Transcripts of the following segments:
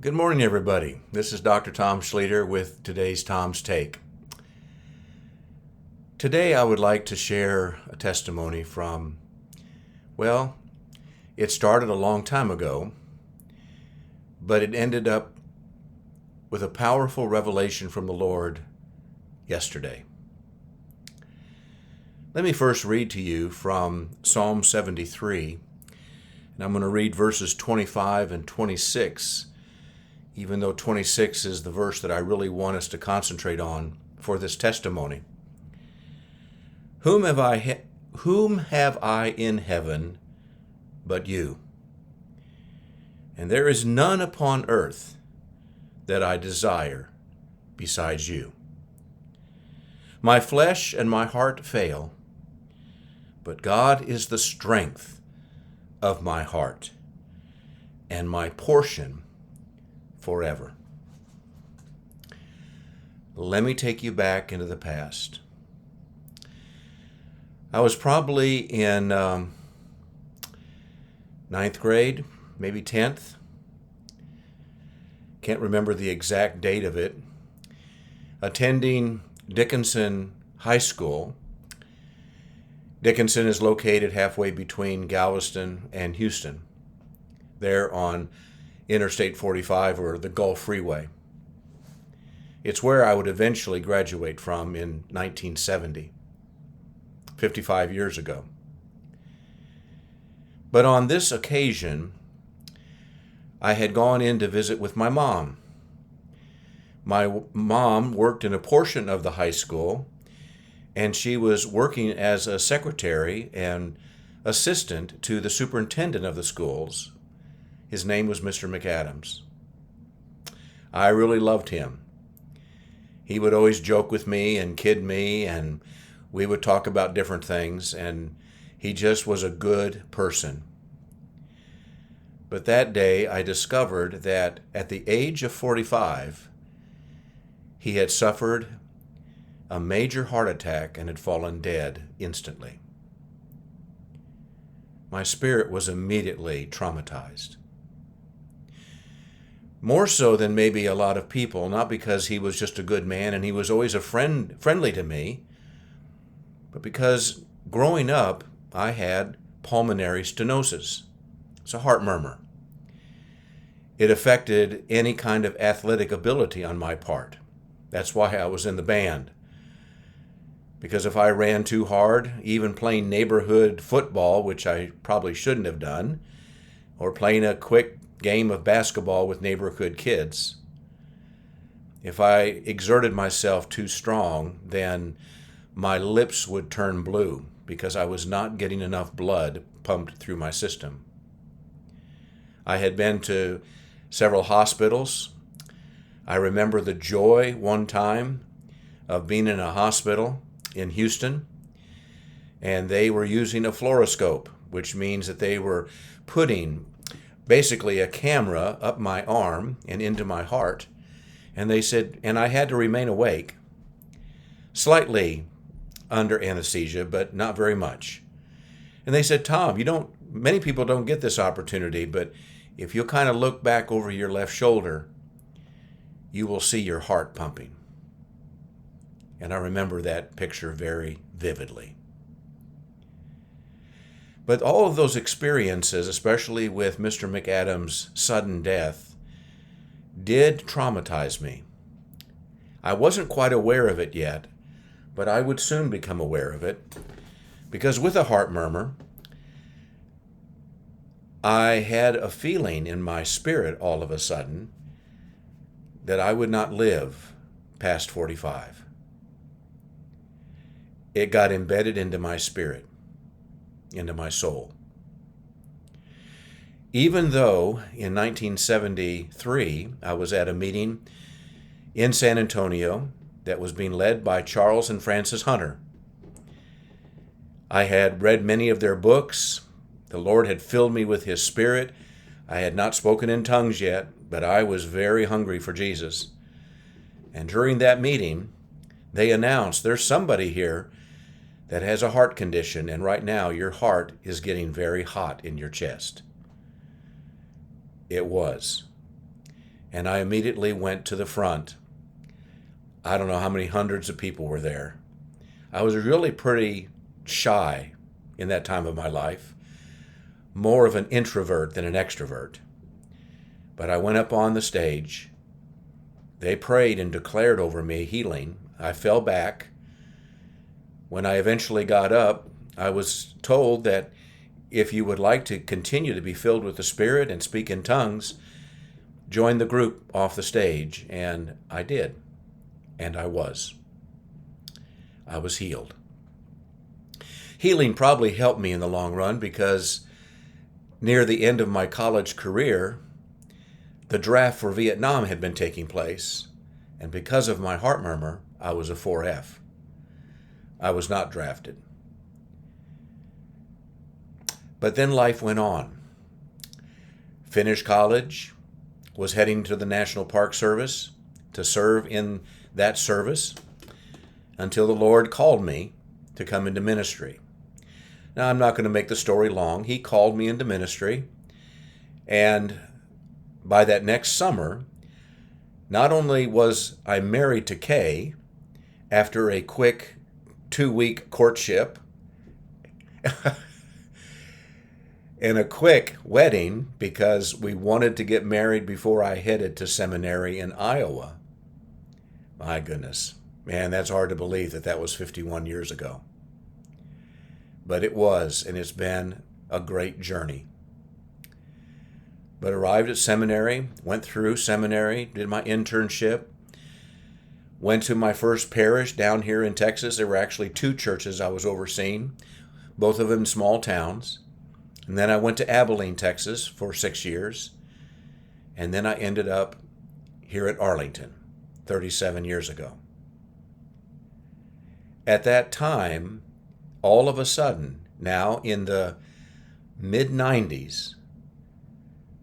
Good morning, everybody. This is Dr. Tom Schlueter with today's Tom's Take. Today, I would like to share a testimony from, well, it started a long time ago, but it ended up with a powerful revelation from the Lord yesterday. Let me first read to you from Psalm 73, and I'm going to read verses 25 and 26, even though 26 is the verse that I really want us to concentrate on for this testimony. Whom have I in heaven but you? And there is none upon earth that I desire besides you. My flesh and my heart fail, but God is the strength of my heart and my portion forever. Let me take you back into the past. I was probably in ninth grade, maybe 10th. Can't remember the exact date of it. Attending Dickinson High School. Dickinson is located halfway between Galveston and Houston, there on Interstate 45 or the Gulf Freeway. It's where I would eventually graduate from in 1970, 55 years ago. But on this occasion, I had gone in to visit with my mom. My mom worked in a portion of the high school, and she was working as a secretary and assistant to the superintendent of the schools. His name was Mr. McAdams. I really loved him. He would always joke with me and kid me, and we would talk about different things, and he just was a good person. But that day I discovered that at the age of 45, he had suffered a major heart attack and had fallen dead instantly. My spirit was immediately traumatized. More so than maybe a lot of people, not because he was just a good man and he was always friendly to me, but because growing up I had pulmonary stenosis. It's a heart murmur. It affected any kind of athletic ability on my part. That's why I was in the band. Because if I ran too hard, even playing neighborhood football, which I probably shouldn't have done, or playing a quick game of basketball with neighborhood kids, if I exerted myself too strong, then my lips would turn blue because I was not getting enough blood pumped through my system. I had been to several hospitals. I remember the joy one time of being in a hospital in Houston, and they were using a fluoroscope, which means that they were putting basically a camera up my arm and into my heart. And they said, and I had to remain awake, slightly under anesthesia, but not very much. And they said, Tom, many people don't get this opportunity, but if you'll kind of look back over your left shoulder, you will see your heart pumping. And I remember that picture very vividly. But all of those experiences, especially with Mr. McAdams' sudden death, did traumatize me. I wasn't quite aware of it yet, but I would soon become aware of it, because with a heart murmur, I had a feeling in my spirit all of a sudden that I would not live past 45. It got embedded into my spirit, into my soul. Even though in 1973 I was at a meeting in San Antonio that was being led by Charles and Francis Hunter. I had read many of their books. The Lord had filled me with His Spirit. I had not spoken in tongues yet, but I was very hungry for Jesus. And during that meeting, they announced, there's somebody here that has a heart condition, and right now your heart is getting very hot in your chest. It was. and I immediately went to the front. I don't know how many hundreds of people were there. I was really pretty shy in that time of my life, more of an introvert than an extrovert. But I went up on the stage. They prayed and declared over me healing. I fell back. When I eventually got up, I was told that if you would like to continue to be filled with the Spirit and speak in tongues, join the group off the stage. And I did. And I was. I was healed. Healing probably helped me in the long run because near the end of my college career, the draft for Vietnam had been taking place, and because of my heart murmur, I was a 4F. I was not drafted. But then life went on. Finished college, was heading to the National Park Service to serve in that service until the Lord called me to come into ministry. Now, I'm not going to make the story long. He called me into ministry, and by that next summer, not only was I married to Kay after a quick 2-week courtship and a quick wedding because we wanted to get married before I headed to seminary in Iowa. My goodness, man, that's hard to believe that was 51 years ago. But it was, and it's been a great journey. But arrived at seminary, went through seminary, did my internship, went to my first parish down here in Texas. There were actually 2 churches I was overseeing, both of them small towns. And then I went to Abilene, Texas for 6 years. And then I ended up here at Arlington 37 years ago. At that time, all of a sudden, now in the mid-90s,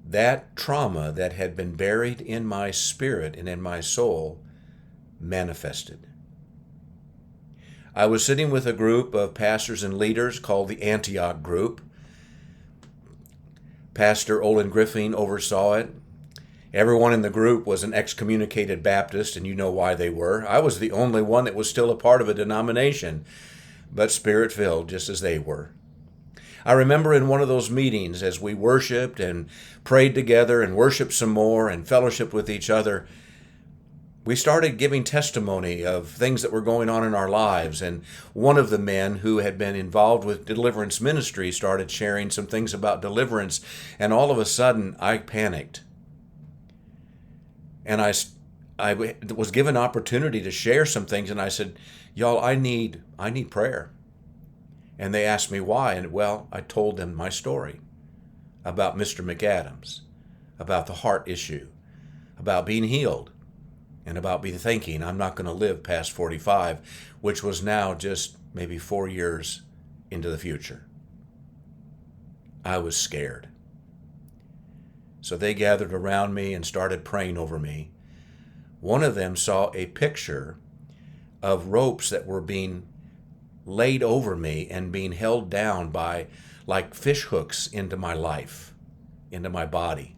that trauma that had been buried in my spirit and in my soul manifested. I was sitting with a group of pastors and leaders called the Antioch Group. Pastor Olin Griffin oversaw it. Everyone in the group was an excommunicated Baptist, and you know why they were. I was the only one that was still a part of a denomination, but Spirit-filled just as they were. I remember in one of those meetings as we worshiped and prayed together and worshiped some more and fellowshiped with each other, we started giving testimony of things that were going on in our lives. And one of the men who had been involved with deliverance ministry started sharing some things about deliverance. And all of a sudden, I panicked. And I was given opportunity to share some things. And I said, y'all, I need prayer. And they asked me why. And well, I told them my story about Mr. McAdams, about the heart issue, about being healed, and about me thinking I'm not going to live past 45, which was now just maybe 4 years into the future. I was scared. So they gathered around me and started praying over me. One of them saw a picture of ropes that were being laid over me and being held down by like fish hooks into my life, into my body.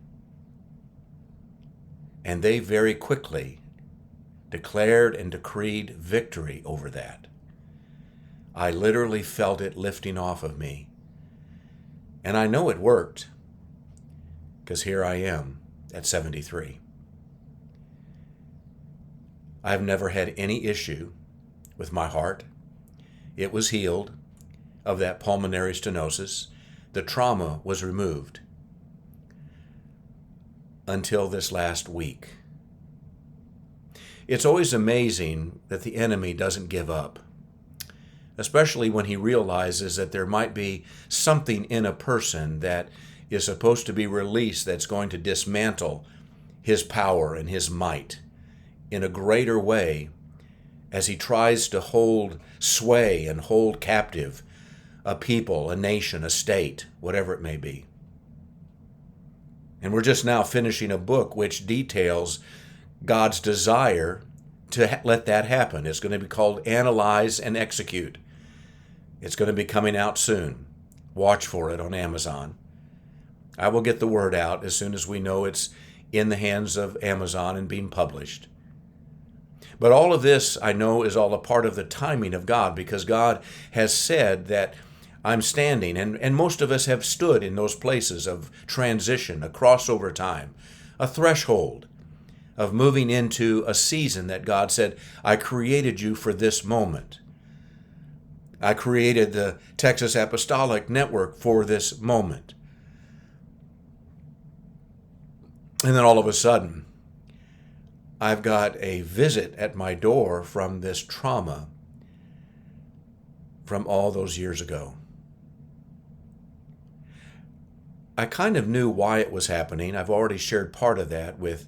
And they very quickly declared and decreed victory over that. I literally felt it lifting off of me. And I know it worked, because here I am at 73. I've never had any issue with my heart. It was healed of that pulmonary stenosis. The trauma was removed until this last week. It's always amazing that the enemy doesn't give up, especially when he realizes that there might be something in a person that is supposed to be released that's going to dismantle his power and his might in a greater way as he tries to hold sway and hold captive a people, a nation, a state, whatever it may be. And we're just now finishing a book which details God's desire to let that happen. It's going to be called Analyze and Execute. It's going to be coming out soon. Watch for it on Amazon. I will get the word out as soon as we know it's in the hands of Amazon and being published. But all of this, I know, is all a part of the timing of God, because God has said that I'm standing, and most of us have stood in those places of transition, a crossover time, a threshold of moving into a season that God said, I created you for this moment. I created the Texas Apostolic Network for this moment. And then all of a sudden, I've got a visit at my door from this trauma from all those years ago. I kind of knew why it was happening. I've already shared part of that with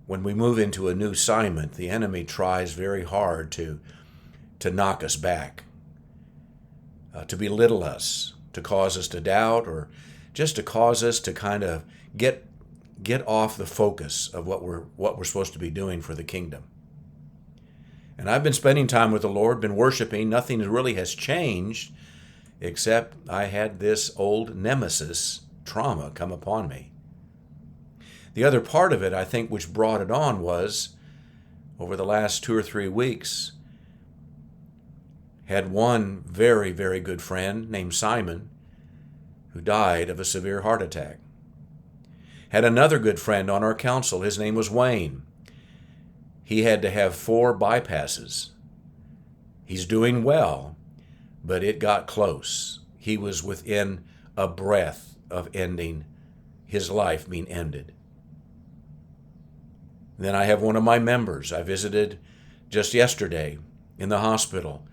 when we move into a new assignment, the enemy tries very hard to knock us back, to belittle us, to cause us to doubt, or just to cause us to kind of get off the focus of what we're supposed to be doing for the kingdom. And I've been spending time with the Lord, been worshiping. Nothing really has changed, except I had this old nemesis trauma come upon me. The other part of it, I think, which brought it on was, over the last 2 or 3 weeks, had one very, very good friend named Simon who died of a severe heart attack. Had another good friend on our council. His name was Wayne. He had to have 4 bypasses. He's doing well, but it got close. He was within a breath of ending, his life being ended. Then I have one of my members I visited just yesterday in the hospital,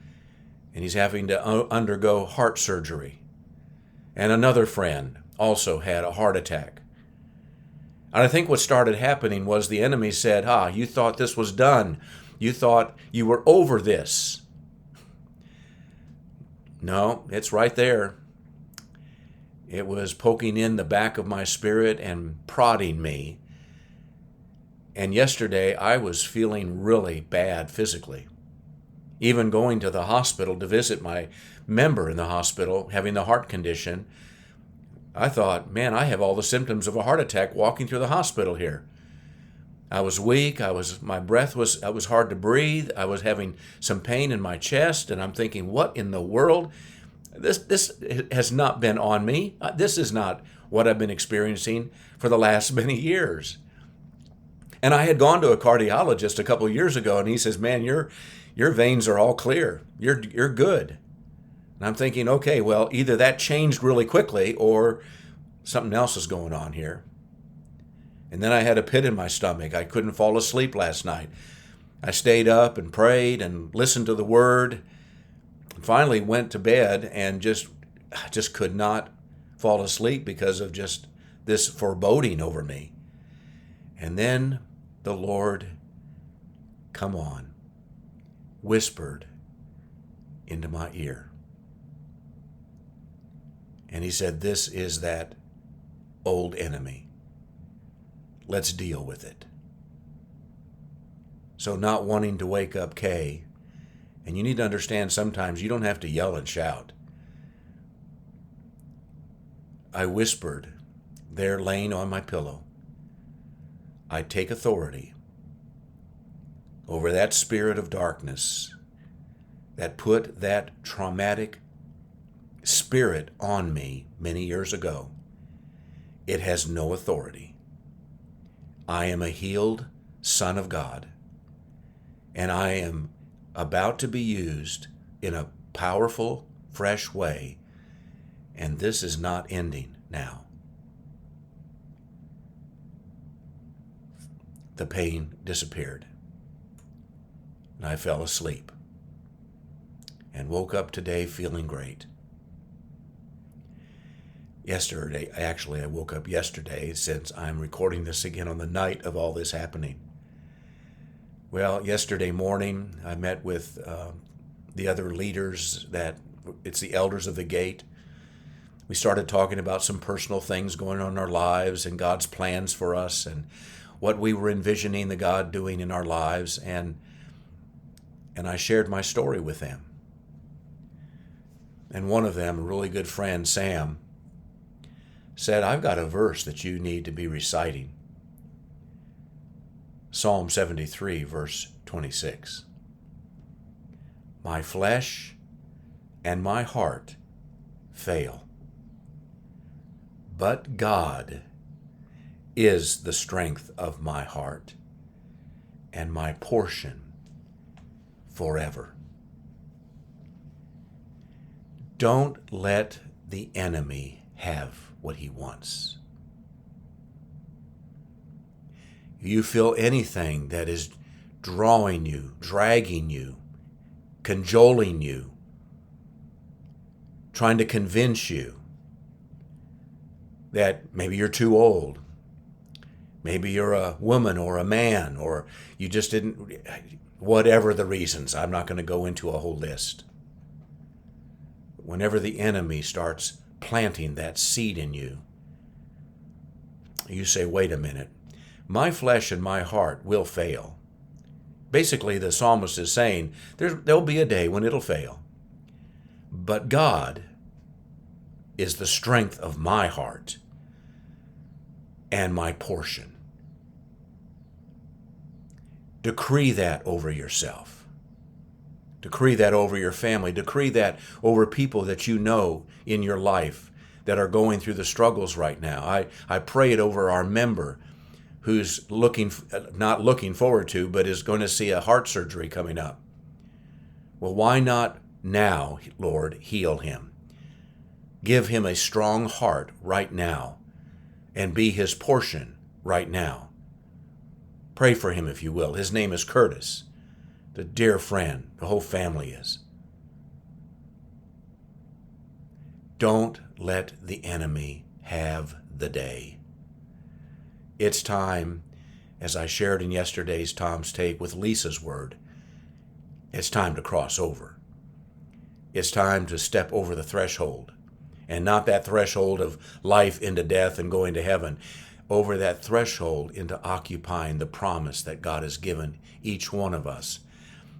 and he's having to undergo heart surgery. And another friend also had a heart attack. And I think what started happening was the enemy said, you thought this was done. You thought you were over this. No, it's right there. It was poking in the back of my spirit and prodding me. And yesterday I was feeling really bad physically. Even going to the hospital to visit my member in the hospital having the heart condition, I thought, man, I have all the symptoms of a heart attack walking through the hospital here. I was weak. My breath was hard to breathe. I was having some pain in my chest, and I'm thinking, what in the world? This has not been on me. This is not what I've been experiencing for the last many years. And I had gone to a cardiologist a couple of years ago, and he says, man, your veins are all clear. You're good. And I'm thinking, okay, well, either that changed really quickly or something else is going on here. And then I had a pit in my stomach. I couldn't fall asleep last night. I stayed up and prayed and listened to the word. And finally went to bed and just could not fall asleep because of just this foreboding over me. And then the Lord, whispered into my ear. And he said, this is that old enemy. Let's deal with it. So not wanting to wake up Kay, and you need to understand sometimes you don't have to yell and shout. I whispered there laying on my pillow, I take authority over that spirit of darkness that put that traumatic spirit on me many years ago. It has no authority. I am a healed son of God, and I am about to be used in a powerful, fresh way, and this is not ending now. The pain disappeared, and I fell asleep and woke up today feeling great. I woke up yesterday, since I'm recording this again on the night of all this happening. Well, yesterday morning, I met with the other leaders, it's the elders of the gate. We started talking about some personal things going on in our lives and God's plans for us and what we were envisioning the God doing in our lives. And I shared my story with them. And one of them, a really good friend, Sam, said, I've got a verse that you need to be reciting. Psalm 73, verse 26. My flesh and my heart fail, but God is the strength of my heart and my portion forever. Don't let the enemy have what he wants. You feel anything that is drawing you, dragging you, cajoling you, trying to convince you that maybe you're too old, maybe you're a woman or a man, or you just didn't, whatever the reasons. I'm not going to go into a whole list. Whenever the enemy starts planting that seed in you, you say, wait a minute, my flesh and my heart will fail. Basically, the psalmist is saying, there'll be a day when it'll fail. But God is the strength of my heart and my portion. Decree that over yourself. Decree that over your family. Decree that over people that you know in your life that are going through the struggles right now. I pray it over our member who's not looking forward to, but is going to see a heart surgery coming up. Well, why not now, Lord, heal him? Give him a strong heart right now and be his portion right now. Pray for him if you will. His name is Curtis, the dear friend. The whole family is. Don't let the enemy have the day. It's time, as I shared in yesterday's Tom's Take with Lisa's word, it's time to cross over. It's time to step over the threshold, and not that threshold of life into death and going to heaven, over that threshold into occupying the promise that God has given each one of us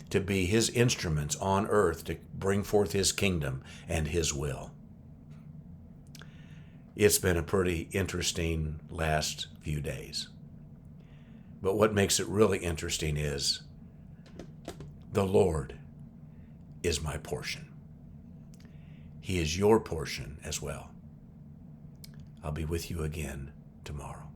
to be his instruments on earth to bring forth his kingdom and his will. It's been a pretty interesting last few days. But what makes it really interesting is the Lord is my portion. He is your portion as well. I'll be with you again tomorrow.